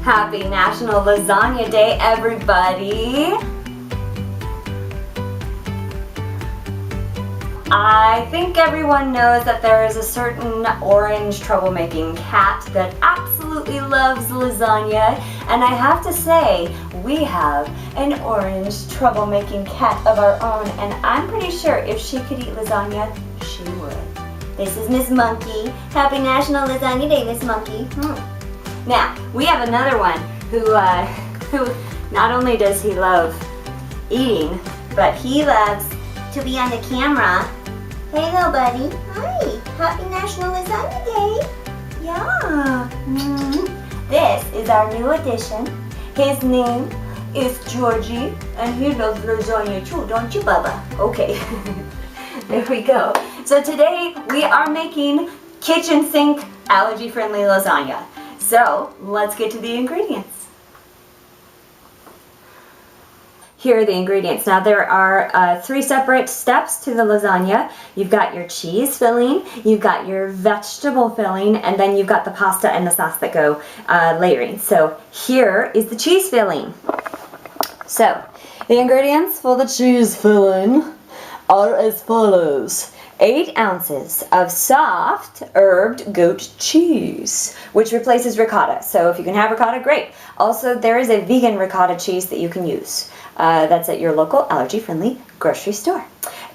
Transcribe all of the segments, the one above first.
Happy National Lasagna Day, everybody! I think everyone knows that there is a certain orange troublemaking cat that absolutely loves lasagna, and I have to say, we have an orange troublemaking cat of our own, and I'm pretty sure if she could eat lasagna, she would. This is Miss Monkey. Happy National Lasagna Day, Miss Monkey. Now, we have another one who not only does he love eating, but he loves to be on the camera. Hey, little buddy. Hi. Happy National Lasagna Day. Yeah. This is our new addition. His name is Georgie, and he loves lasagna too, don't you, Bubba? Okay. There we go. So today we are making kitchen sink allergy-friendly lasagna. So let's get to the ingredients. Here are the ingredients. Now there are 3 separate steps to the lasagna. You've got your cheese filling, you've got your vegetable filling, and then you've got the pasta and the sauce that go layering. So here is the cheese filling. So the ingredients for the cheese filling are as follows. 8 ounces of soft herbed goat cheese, which replaces ricotta. So if you can have ricotta, great. Also, there is a vegan ricotta cheese that you can use. That's at your local allergy-friendly grocery store.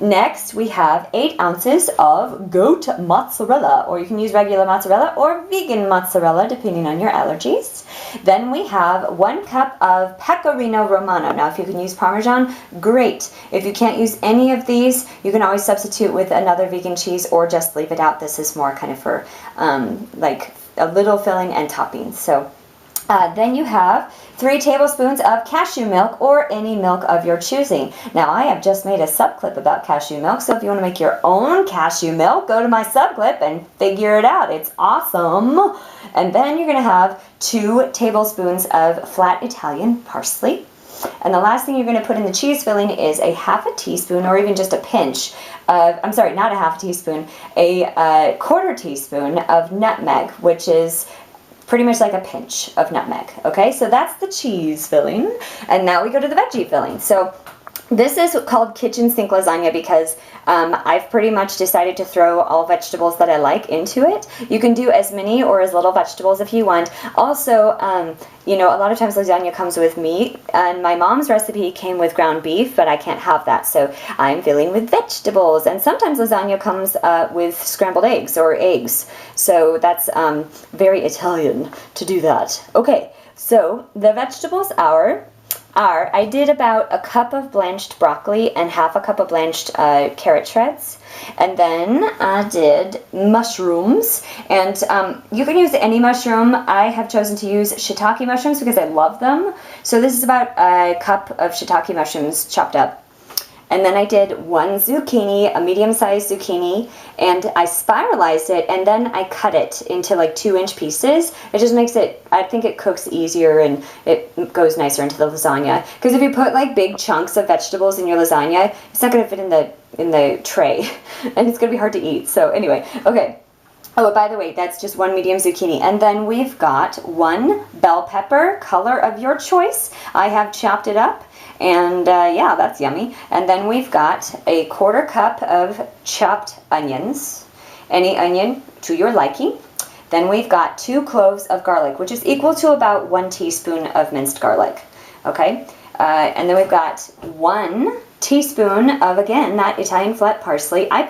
Next, we have 8 ounces of goat mozzarella, or you can use regular mozzarella or vegan mozzarella, depending on your allergies. Then we have 1 cup of pecarino romano. Now, if you can use Parmesan, great. If you can't use any of these, you can always substitute with another vegan cheese or just leave it out. This is more kind of for like a little filling and toppings. So then you have 3 tablespoons of cashew milk or any milk of your choosing. Now I have just made a subclip about cashew milk, so if you want to make your own cashew milk, go to my subclip and figure it out. It's awesome. And then you're going to have 2 tablespoons of flat Italian parsley. And the last thing you're going to put in the cheese filling is a half a teaspoon or even just a pinch of, I'm sorry, not a half a teaspoon, a quarter teaspoon of nutmeg, which is pretty much like a pinch of nutmeg. Okay, so that's the cheese filling. And now we go to the veggie filling. So this is called kitchen sink lasagna because I've pretty much decided to throw all vegetables that I like into it. You can do as many or as little vegetables if you want. Also, you know, a lot of times lasagna comes with meat, and my mom's recipe came with ground beef, but I can't have that, so I'm filling with vegetables. And sometimes lasagna comes with scrambled eggs or eggs, so that's very Italian to do that. Okay, so the vegetables are I did about a cup of blanched broccoli and half a cup of blanched carrot shreds. And then I did mushrooms. And you can use any mushroom. I have chosen to use shiitake mushrooms because I love them. So this is about a cup of shiitake mushrooms chopped up. And then I did 1 zucchini, a medium-sized zucchini, and I spiralized it, and then I cut it into like 2-inch pieces. It just makes it, I think it cooks easier and it goes nicer into the lasagna. Because if you put like big chunks of vegetables in your lasagna, it's not going to fit in the tray, and it's going to be hard to eat. So anyway, okay. Oh, by the way, that's just 1 medium zucchini. And then we've got 1 bell pepper, color of your choice. I have chopped it up. And yeah, that's yummy. And then we've got a 1/4 cup of chopped onions, any onion to your liking. Then we've got 2 cloves of garlic, which is equal to about 1 teaspoon of minced garlic. Okay, and then we've got 1 teaspoon of, again, that Italian flat parsley. I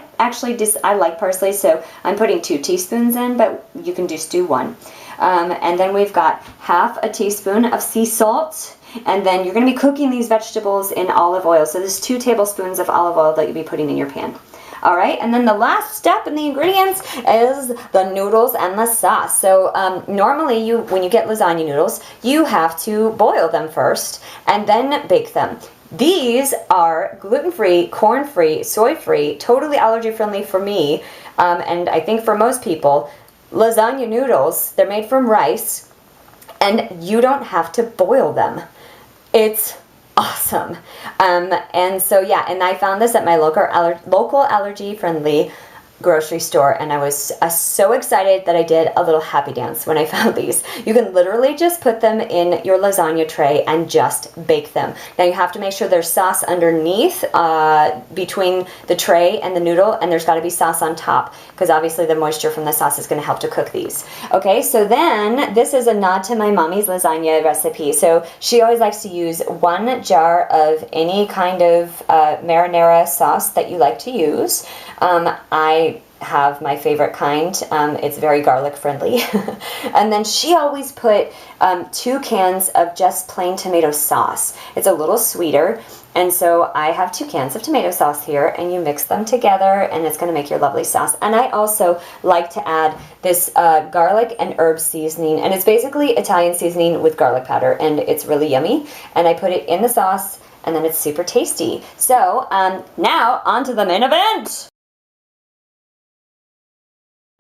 like parsley, so I'm putting 2 teaspoons in, but you can just do 1. And then we've got half a teaspoon of sea salt. And then you're going to be cooking these vegetables in olive oil. So there's 2 tablespoons of olive oil that you'll be putting in your pan. All right, and then the last step in the ingredients is the noodles and the sauce. So normally when you get lasagna noodles, you have to boil them first and then bake them. These are gluten-free, corn-free, soy-free, totally allergy-friendly for me, and I think for most people. Lasagna noodles, they're made from rice, and you don't have to boil them. It's awesome. And so yeah, and I found this at my local allergy-friendly grocery store, and I was so excited that I did a little happy dance when I found these. You can literally just put them in your lasagna tray and just bake them. Now you have to make sure there's sauce underneath between the tray and the noodle, and there's got to be sauce on top because obviously the moisture from the sauce is going to help to cook these. Okay, so then this is a nod to my mommy's lasagna recipe. So she always likes to use 1 jar of any kind of marinara sauce that you like to use. I have my favorite kind. It's very garlic friendly. And then she always put 2 cans of just plain tomato sauce. It's a little sweeter. And so I have 2 cans of tomato sauce here, and you mix them together and it's going to make your lovely sauce. And I also like to add this garlic and herb seasoning, and it's basically Italian seasoning with garlic powder, and it's really yummy. And I put it in the sauce, and then it's super tasty. So now on to the main event.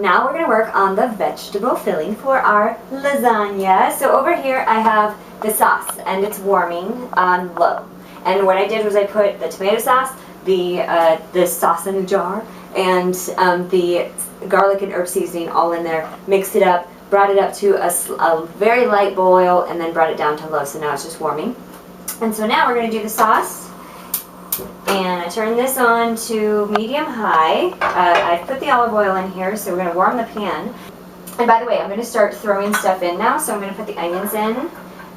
Now we're going to work on the vegetable filling for our lasagna. So over here I have the sauce, and it's warming on low. And what I did was I put the tomato sauce, the sauce in a jar, and the garlic and herb seasoning all in there, mixed it up, brought it up to a very light boil, and then brought it down to low. So now it's just warming. And so now we're going to do the sauce. And I turn this on to medium-high. I've put the olive oil in here, so we're going to warm the pan. And by the way, I'm going to start throwing stuff in now. So I'm going to put the onions in, and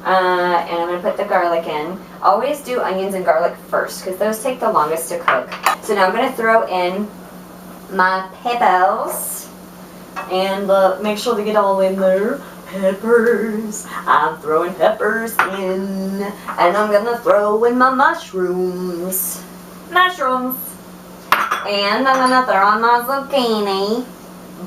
I'm going to put the garlic in. Always do onions and garlic first, because those take the longest to cook. So now I'm going to throw in my peppers, and make sure to get all in there. Peppers. I'm throwing peppers in, and I'm gonna throw in my mushrooms. And I'm gonna throw on my zucchini.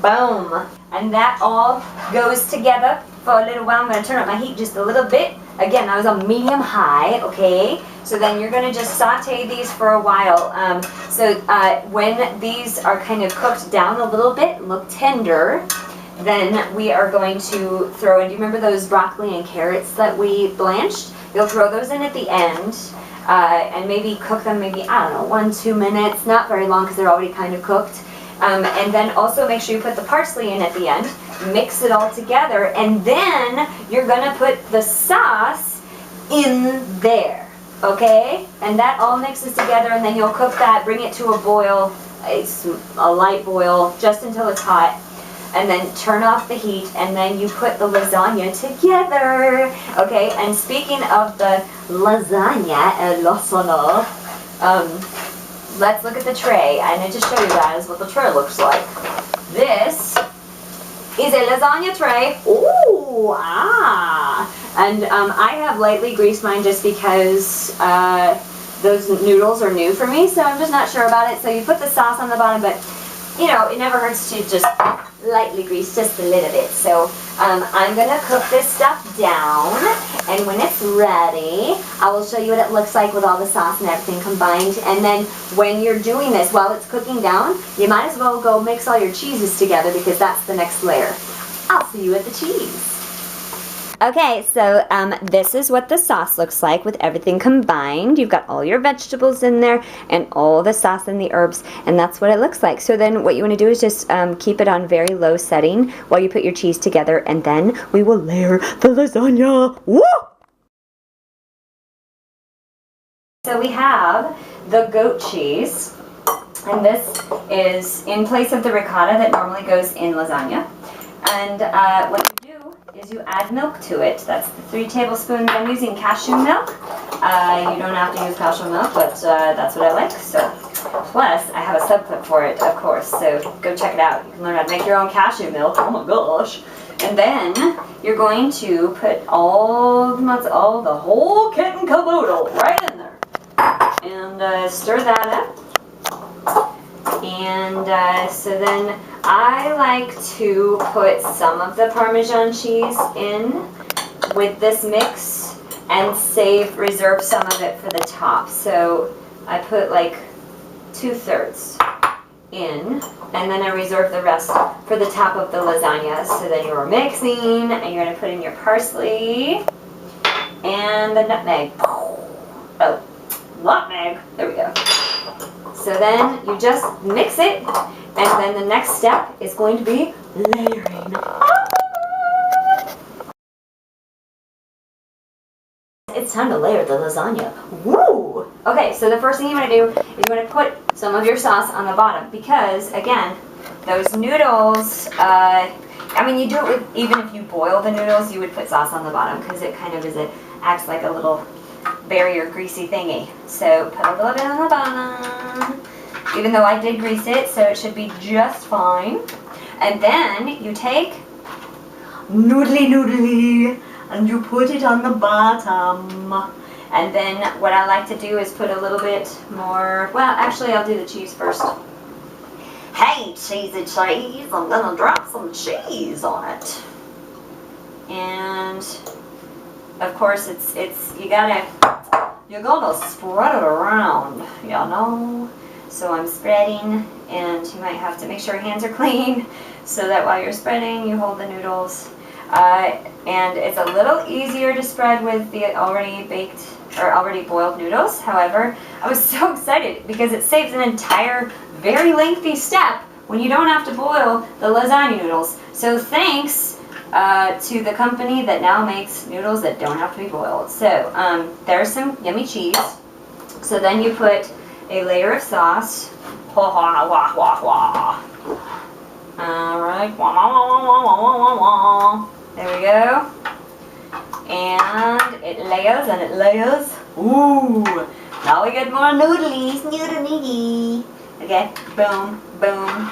Boom. And that all goes together for a little while. I'm gonna turn up my heat just a little bit. Again, I was on medium-high, okay? So then you're gonna just saute these for a while. When these are kind of cooked down a little bit, look tender, then we are going to throw in, do you remember those broccoli and carrots that we blanched? You'll throw those in at the end, and maybe cook them maybe, I don't know, 1-2 minutes, not very long because they're already kind of cooked. And then also make sure you put the parsley in at the end, mix it all together, and then you're gonna put the sauce in there, okay? And that all mixes together, and then you'll cook that, bring it to a boil, it's a light boil, just until it's hot. And then turn off the heat, and then you put the lasagna together. Okay, and speaking of the lasagna, let's look at the tray. I need to show you guys what the tray looks like. This is a lasagna tray. Ooh, And I have lightly greased mine just because those noodles are new for me, so I'm just not sure about it. So you put the sauce on the bottom, but you know, it never hurts to just lightly grease just a little bit. So I'm gonna cook this stuff down, and when it's ready, I will show you what it looks like with all the sauce and everything combined. And then when you're doing this, while it's cooking down, you might as well go mix all your cheeses together, because that's the next layer. I'll see you at the cheese. Okay, so this is what the sauce looks like with everything combined. You've got all your vegetables in there and all the sauce and the herbs, and that's what it looks like. So then what you want to do is just keep it on very low setting while you put your cheese together, and then we will layer the lasagna. Woo! So we have the goat cheese, and this is in place of the ricotta that normally goes in lasagna. And what you do is you add milk to it. That's the 3 tablespoons. I'm using cashew milk. You don't have to use cashew milk, but that's what I like. So, plus, I have a sub-clip for it, of course. So go check it out. You can learn how to make your own cashew milk. Oh my gosh! And then you're going to put all the whole kit and caboodle right in there, and stir that up. And so then I like to put some of the Parmesan cheese in with this mix and reserve some of it for the top. So I put like 2/3 in, and then I reserve the rest for the top of the lasagna. So then you're mixing, and you're going to put in your parsley and the nutmeg. Oh, nutmeg. There we go. So then you just mix it, And then the next step is going to be layering. It's time to layer the lasagna. Woo! Okay, so the first thing you want to do is you want to put some of your sauce on the bottom because, again, those noodles, I mean, you do it with, even if you boil the noodles, you would put sauce on the bottom because it kind of acts like a little barrier greasy thingy. So put a little bit on the bottom, even though I did grease it, so it should be just fine. And then you take noodly, and you put it on the bottom. And then what I like to do is put a little bit more, well, actually I'll do the cheese first. Hey, cheesy cheese, I'm gonna drop some cheese on it. And of course you're gonna spread it around, you know? So I'm spreading, and you might have to make sure your hands are clean so that while you're spreading, you hold the noodles. And it's a little easier to spread with the already baked or already boiled noodles. However, I was so excited because it saves an entire very lengthy step when you don't have to boil the lasagna noodles. So thanks to the company that now makes noodles that don't have to be boiled. So there's some yummy cheese. So then you put a layer of sauce. Alright. There we go. And it layers and it layers. Ooh! Now we get more noodlies. Noodly. Okay. Boom. Boom.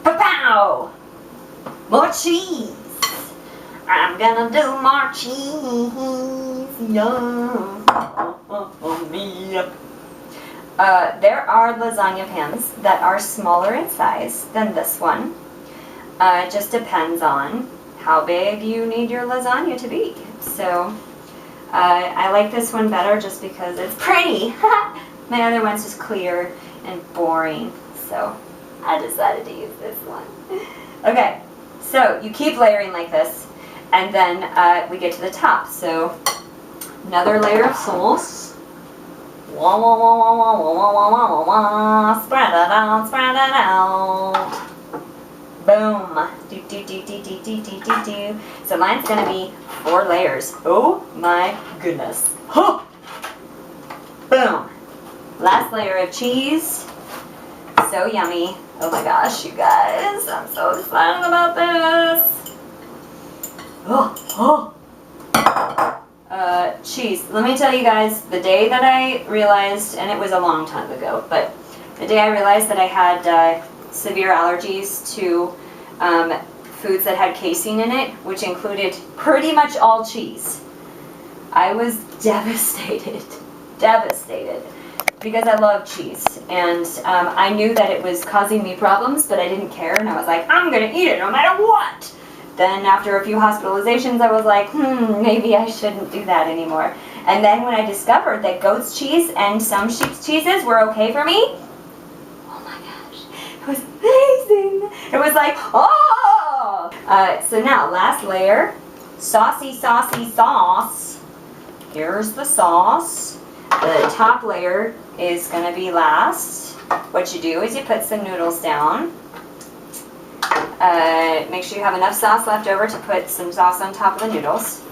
Pa-pow! More cheese. I'm gonna do more cheese. Yum. Me. There are lasagna pans that are smaller in size than this one. It just depends on how big you need your lasagna to be. So I like this one better just because it's pretty. My other one's just clear and boring. So I decided to use this one. Okay, so you keep layering like this, and then we get to the top. So another layer of sauce. Spread it out, spread it out. Boom. So mine's gonna be 4 layers. Oh my goodness. Huh. Boom. Last layer of cheese. So yummy. Oh my gosh, you guys. I'm so excited about this. Cheese. Let me tell you guys, the day that I realized, and it was a long time ago, but the day I realized that I had severe allergies to foods that had casein in it, which included pretty much all cheese, I was devastated. Devastated. Because I love cheese, and I knew that it was causing me problems, but I didn't care, and I was like, I'm gonna eat it no matter what. Then after a few hospitalizations, I was like, maybe I shouldn't do that anymore. And then when I discovered that goat's cheese and some sheep's cheeses were okay for me, oh my gosh, it was amazing. It was like, oh! So now, last layer, saucy sauce. Here's the sauce. The top layer is going to be last. What you do is you put some noodles down. Make sure you have enough sauce left over to put some sauce on top of the noodles.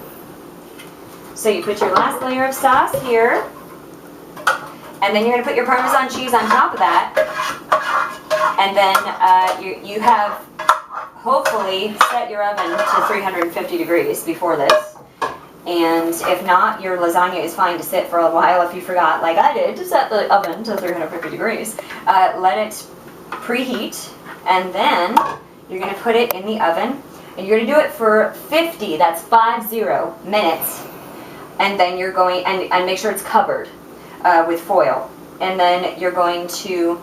So you put your last layer of sauce here, and then you're going to put your Parmesan cheese on top of that, and then you have hopefully set your oven to 350 degrees before this. And if not, your lasagna is fine to sit for a while if you forgot, like I did, to set the oven to 350 degrees. Let it preheat, and then you're going to put it in the oven, and you're going to do it for 50, that's 50 minutes. And then you're going, and make sure it's covered with foil. And then you're going to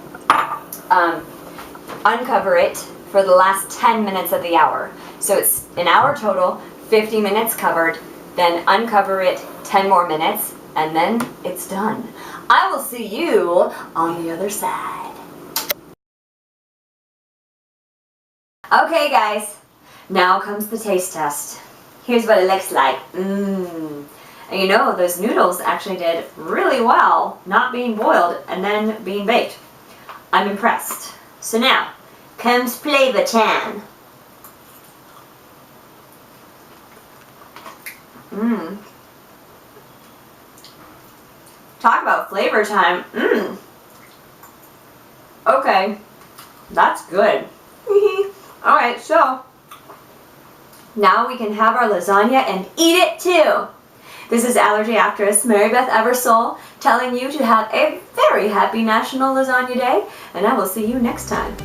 uncover it for the last 10 minutes of the hour. So it's an hour total, 50 minutes covered, then uncover it 10 more minutes, and then it's done. I will see you on the other side. Okay guys, now comes the taste test. Here's what it looks like. And you know, those noodles actually did really well not being boiled and then being baked. I'm impressed. So now, comes flavor time. Mmm. Talk about flavor time. Mmm. Okay, that's good. Alright, so now we can have our lasagna and eat it too. This is Allergy actress Mary Beth Eversole telling you to have a very happy National Lasagna Day, and I will see you next time.